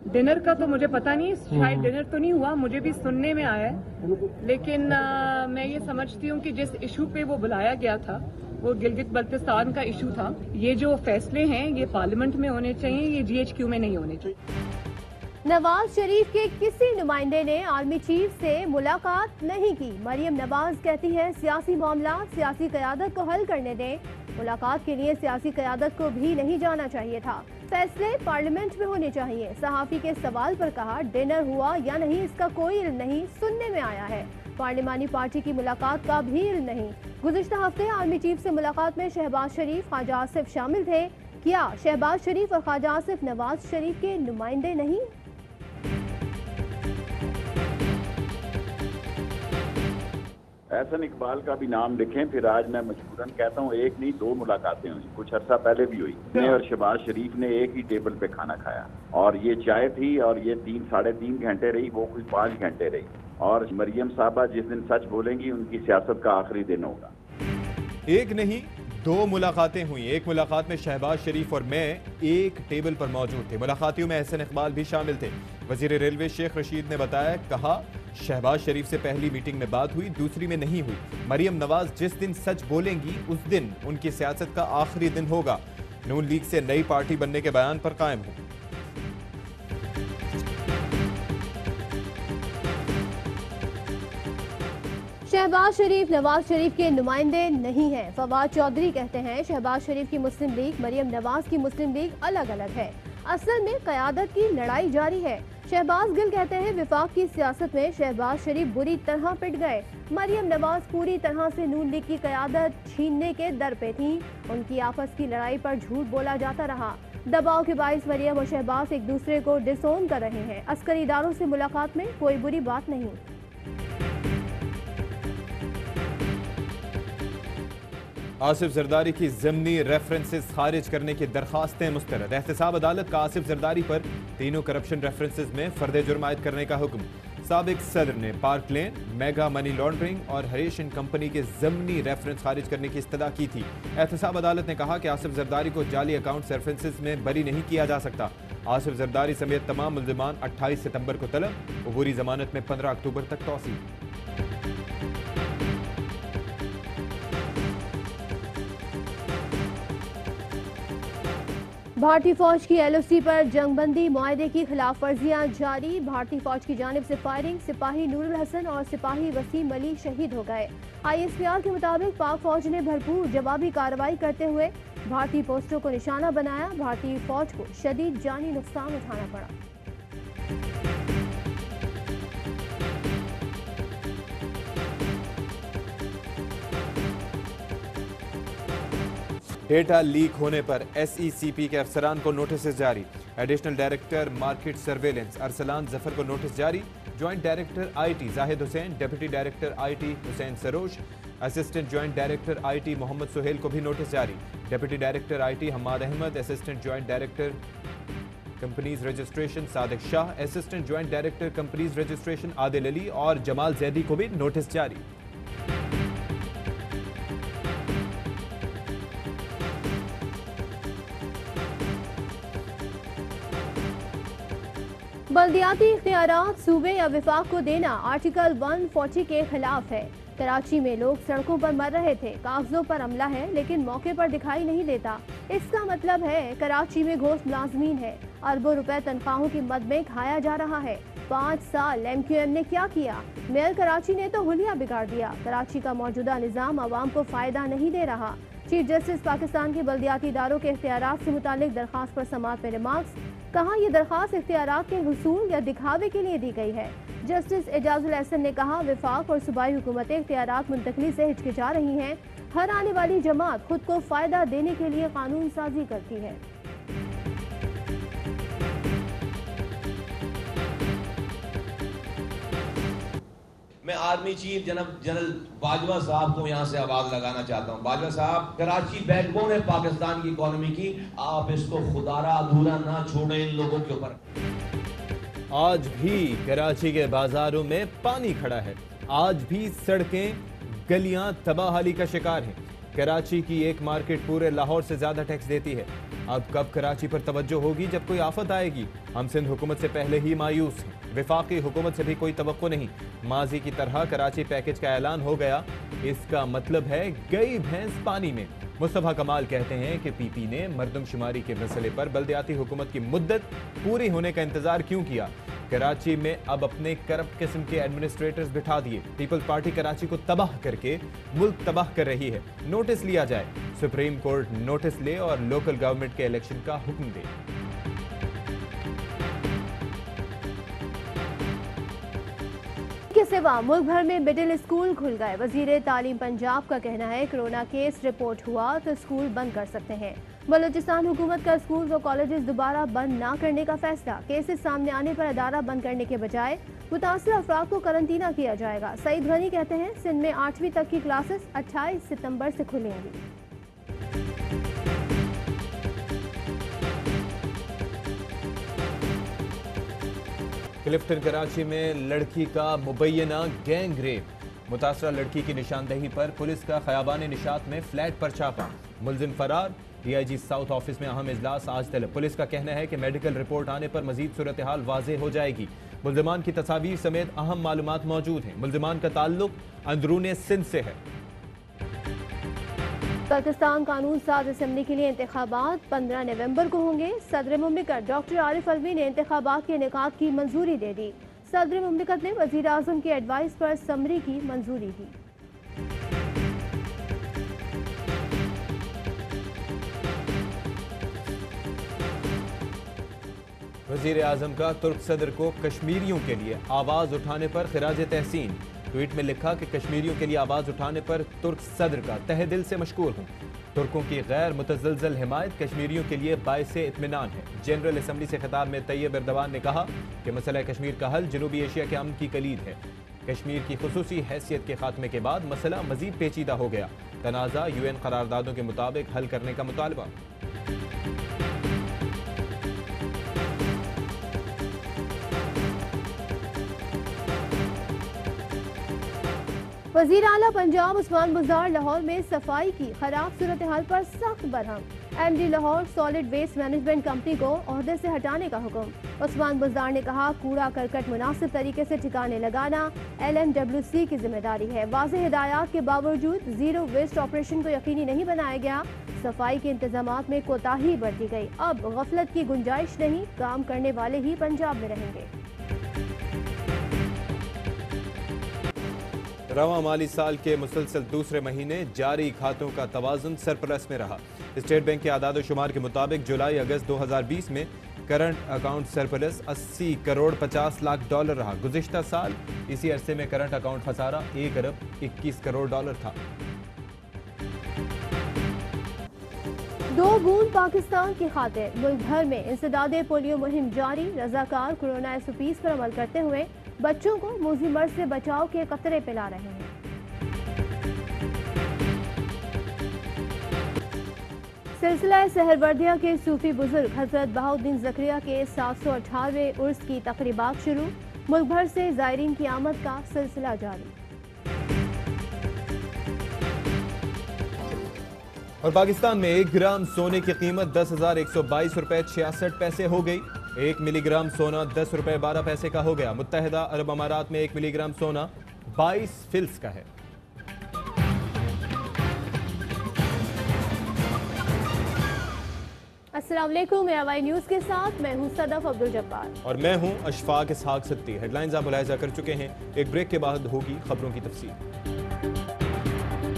Dinner का तो मुझे पता नहीं, शायद डिनर तो नहीं हुआ, मुझे भी सुनने में आया है। लेकिन मैं ये समझती हूँ कि जिस इशू पे वो बुलाया गया था वो गिलगित बल्तिस्तान का इशू था। ये जो फैसले हैं ये पार्लियामेंट में होने चाहिए, ये GHQ में नहीं होने चाहिए। नवाज शरीफ के किसी नुमाइंदे ने आर्मी चीफ से मुलाकात नहीं की। मरियम नवाज कहती है सियासी मामला सियासी क़यादत को हल करने दें। मुलाकात के लिए सियासी क़यादत को भी नहीं जाना चाहिए था, फैसले पार्लियामेंट में होने चाहिए। सहाफी के सवाल पर कहा डिनर हुआ या नहीं इसका कोई इल्म नहीं, सुनने में आया है। पार्लिमानी पार्टी की मुलाकात का भी इल्म नहीं। गुज़िश्ता हफ्ते आर्मी चीफ से मुलाकात में शहबाज शरीफ, ख्वाजा आसिफ शामिल थे। क्या शहबाज शरीफ और ख्वाजा आसिफ नवाज शरीफ के नुमाइंदे नहीं? एहसन इकबाल का भी नाम लिखें, फिर आज मैं मजबूरन कहता हूँ एक नहीं दो मुलाकातें हुई, कुछ अरसा पहले भी हुई। मैं और शहबाज शरीफ ने एक ही टेबल पे खाना खाया और ये चाय थी और ये 3-3.5 घंटे रही, वो कोई 5 घंटे रही। और मरियम साहबा जिस दिन सच बोलेंगी उनकी सियासत का आखिरी दिन होगा। एक नहीं दो मुलाकातें हुई। एक मुलाकात में शहबाज शरीफ और मैं एक टेबल पर मौजूद थे। मुलाकातियों में एहसन इकबाल भी शामिल थे। वजीर रेलवे शेख रशीद ने बताया, कहा शहबाज शरीफ से पहली मीटिंग में बात हुई, दूसरी में नहीं हुई। मरियम नवाज जिस दिन सच बोलेंगी उस दिन उनकी सियासत का आखिरी दिन होगा। नून लीग से नई पार्टी बनने के बयान पर कायम हूं। शहबाज शरीफ नवाज शरीफ के नुमाइंदे नहीं हैं। फवाद चौधरी कहते हैं शहबाज शरीफ की मुस्लिम लीग, मरियम नवाज की मुस्लिम लीग अलग अलग है। असल में क़यादत की लड़ाई जारी है। शहबाज गिल कहते हैं विफाक की सियासत में शहबाज शरीफ बुरी तरह पिट गए। मरियम नवाज पूरी तरह से नून लीग की क़यादत छीनने के दर पे थी। उनकी आपस की लड़ाई पर झूठ बोला जाता रहा। दबाव के बाइस मरियम और शहबाज एक दूसरे को डिसोन कर रहे हैं। अस्करी इदारों से मुलाकात में कोई बुरी बात नहीं। आसिफ जरदारी की ज़िमनी रेफरेंसेस खारिज करने की दरखास्तें मुस्तरद। एहतसाब अदालत का आसिफ जरदारी पर तीनों करप्शन रेफरेंसेस में फर्द जुर्म आयद करने का हुक्म। साबिक सदर ने पार्क लेन, मेगा मनी लॉन्ड्रिंग और हरीश एंड कंपनी के ज़िमनी रेफरेंस खारिज करने की इस्तदा की थी। एहतसाब अदालत ने कहा कि आसिफ जरदारी को जाली अकाउंट रेफरेंसेस में बरी नहीं किया जा सकता। आसिफ जरदारी समेत तमाम मुल्ज़िमान 28 सितंबर को तलब, अबूरी जमानत में 15 अक्टूबर तक तौसील। भारतीय फौज की LOC पर जंगबंदी मुआहदे की खिलाफ वर्जियां जारी। भारतीय फौज की जानिब से फायरिंग, सिपाही नूरुल हसन और सिपाही वसीम अली शहीद हो गए। ISPR के मुताबिक पाक फौज ने भरपूर जवाबी कार्रवाई करते हुए भारतीय पोस्टों को निशाना बनाया। भारतीय फौज को शदीद जानी नुकसान उठाना पड़ा। डेटा लीक होने पर SECP के अफसरान को नोटिस जारी। Additional director market surveillance Arsalan Zafar को नोटिस जारी। Joint director IT Zahid Hussain, deputy director IT Hussain Saroj, assistant joint director IT Mohammad Suhail को भी नोटिस जारी। Deputy director IT Hammad Ahmed, assistant joint director companies registration Sadiq Shah, assistant joint director companies registration Adil Ali और जमाल जैदी को भी नोटिस जारी। बल्दियाती इख्तियारात सूबे या विफाक को देना आर्टिकल 140 के खिलाफ है। कराची में लोग सड़कों पर मर रहे थे, कागजों पर अमला है लेकिन मौके पर दिखाई नहीं देता। इसका मतलब है कराची में घोस्ट मुलाजमीन है। अरबों रुपए तनख्वाहों की मद में खाया जा रहा है। 5 साल MQM ने क्या किया? मेयर कराची ने तो हुलिया बिगाड़ दिया। कराची का मौजूदा निज़ाम आवाम को फायदा नहीं दे रहा। चीफ जस्टिस पाकिस्तान के बल्दियाती इदारों के इख्तियारात से मुतालिक दरख्वास्त पर समाअत में रिमार्क्स। कहा यह दरख्वास्त इख्तियारात के हुसूल या दिखावे के लिए दी गई है। जस्टिस एजाजुल एहसन ने कहा विफाक और सूबाई हुकूमतें इख्तियारात मुंतकली से हिचकिचा रही हैं। हर आने वाली जमात खुद को फायदा देने के लिए कानून साजी करती है। मैं आर्मी चीफ जनरल बाजवा साहब को यहाँ से आवाज लगाना चाहता हूँ। बाजवा साहब, कराची बैकबोन है पाकिस्तान की इकोनॉमी की, आप इसको खुदारा अधूरा ना छोड़ें इन लोगों के ऊपर। आज भी कराची के बाजारों में पानी खड़ा है। आज भी सड़कें गलियां तबाहाली का शिकार हैं। कराची की एक मार्केट पूरे लाहौर से ज्यादा टैक्स देती है। अब कब कराची पर तवज्जो होगी जब कोई आफत आएगी? हम सिंध हुकूमत से पहले ही मायूस हैं। विफाकी हुकूमत से भी कोई तवक्को नहीं। माजी की तरह कराची पैकेज का ऐलान हो गया, इसका मतलब है गई भैंस पानी में। मुस्तफा कमाल कहते हैं कि पीपी ने मरदमशुमारी के मसले पर बल्दियाती हुकूमत की मुद्दत पूरी होने का इंतजार क्यों किया? कराची में अब अपने करप्ट किस्म के एडमिनिस्ट्रेटर्स बिठा दिए। पीपल्स पार्टी कराची को तबाह करके मुल्क तबाह कर रही है। नोटिस लिया जाए, सुप्रीम कोर्ट नोटिस ले और लोकल गवर्नमेंट के इलेक्शन का हुक्म दे। के सिवा मुल्क भर में मिडिल स्कूल खुल गए। वजीर तालीम पंजाब का कहना है कोरोना केस रिपोर्ट हुआ तो स्कूल बंद कर सकते हैं। बलूचिस्तान हुकूमत का स्कूल व कॉलेजेस दोबारा बंद न करने का फैसला। केसेस सामने आने पर अदारा बंद करने के बजाय मुतासर अफराद को करंतना किया जाएगा। सईद गनी कहते हैं सिंध में 8वीं तक की क्लासेस 28 सितंबर से खुलेंगी। क्लिफ्टन कराची में लड़की का मुबैना गैंग रेप। मुतासरा लड़की की निशानदेही पर पुलिस का खयाबान निशात में फ्लैट पर छापा। मुलजिम फरार। डीआईजी साउथ ऑफिस में अहम इजलास आज तलब। पुलिस का कहना है कि मेडिकल रिपोर्ट आने पर मजीद सूरत हाल वाज़ेह हो जाएगी। मुलजिमान की तस्वीर समेत अहम मालूमात मौजूद हैं। मुलजिमान का ताल्लुक अंदरूने सिंध से है। पाकिस्तान कानून साज असम्बली के लिए इंतखाबात 15 नवंबर को होंगे। सदर मुमलिकत डॉक्टर आरिफ अलवी ने इंतखाबात के इनेकाद की मंजूरी दे दी। सदर मुमलिकत ने वजीर आजम की एडवाइस पर समरी की मंजूरी दी। वजीर आजम का तुर्क सदर को कश्मीरियों के लिए आवाज उठाने पर खिराज तहसीन। ट्वीट में लिखा कि कश्मीरियों के लिए आवाज उठाने पर तुर्क सदर का तहे दिल से मशकूर हूँ। तुर्कों की गैर मुतज़लज़ल हिमायत कश्मीरियों के लिए बाइसे इत्मीनान है। जनरल असम्बली से खिताब में तैयब एर्दवान ने कहा कि मसला कश्मीर का हल जनूबी एशिया के अमन की कलीद है। कश्मीर की खुसूसी हैसियत के खात्मे के बाद मसला मजीद पेचीदा हो गया। तनाज़ा UN करारदादों के मुताबिक हल करने का मुतालबा। वजीर आला पंजाब उस्मान बुज़दार लाहौर में सफाई की खराब सूरत हाल पर सख्त बरहम। MD Lahore solid waste management company को ओहदे से हटाने का हुक्म। उस्मान बुज़दार ने कहा कूड़ा करकट मुनासिब तरीके से ठिकाने लगाना LMWC की जिम्मेदारी है। वाज़ेह हिदायत के बावजूद जीरो वेस्ट ऑपरेशन को यकीनी नहीं बनाया गया। सफाई के इंतजामात में कोताही बरती गई। अब गफलत की गुंजाइश नहीं, काम करने वाले ही पंजाब में रहेंगे। रवां माली साल के मुसलसल दूसरे महीने जारी खातों का तवाज़ुन सरप्लस में रहा। स्टेट बैंक के आदाद शुमार के मुताबिक जुलाई अगस्त 2020 में current account surplus 80 crore 50 lakh dollar रहा। गुज़िश्ता साल इसी अरसे में करंट अकाउंट खसारा 1 अरब 21 करोड़ डॉलर था। 2 बूंद पाकिस्तान की खातिर मुल्क भर में इंसदादे पोलियो मुहिम जारी। रजाकार कोरोना SOPs पर अमल करते हुए बच्चों को मूजी मर्ज से बचाव के कतरे पिला रहे हैं। सिलसिला सहरवर्दिया के सूफी बुजुर्ग हजरत बहाउद्दीन ज़करिया के 718वें उर्स की तकरीबात शुरू। मुल्क भर से ज़ायरीन की आमद का सिलसिला जारी। और पाकिस्तान में 1 ग्राम सोने की कीमत 10,122 रुपए 66 पैसे हो गई। 1 मिलीग्राम सोना 10 रुपए 12 पैसे का हो गया। मुत्तहिदा अरब अमारात में 1 मिलीग्राम सोना 22 फिल्स का है। अस्सलाम वालेकुम, मेरावाई न्यूज के साथ मैं हूं सदफ अब्दुल जब्बार और मैं हूं अशफाक इसहाक सत्ती। हेडलाइंस आप मुलाहिजा कर चुके हैं। एक ब्रेक के बाद होगी खबरों की तफसील।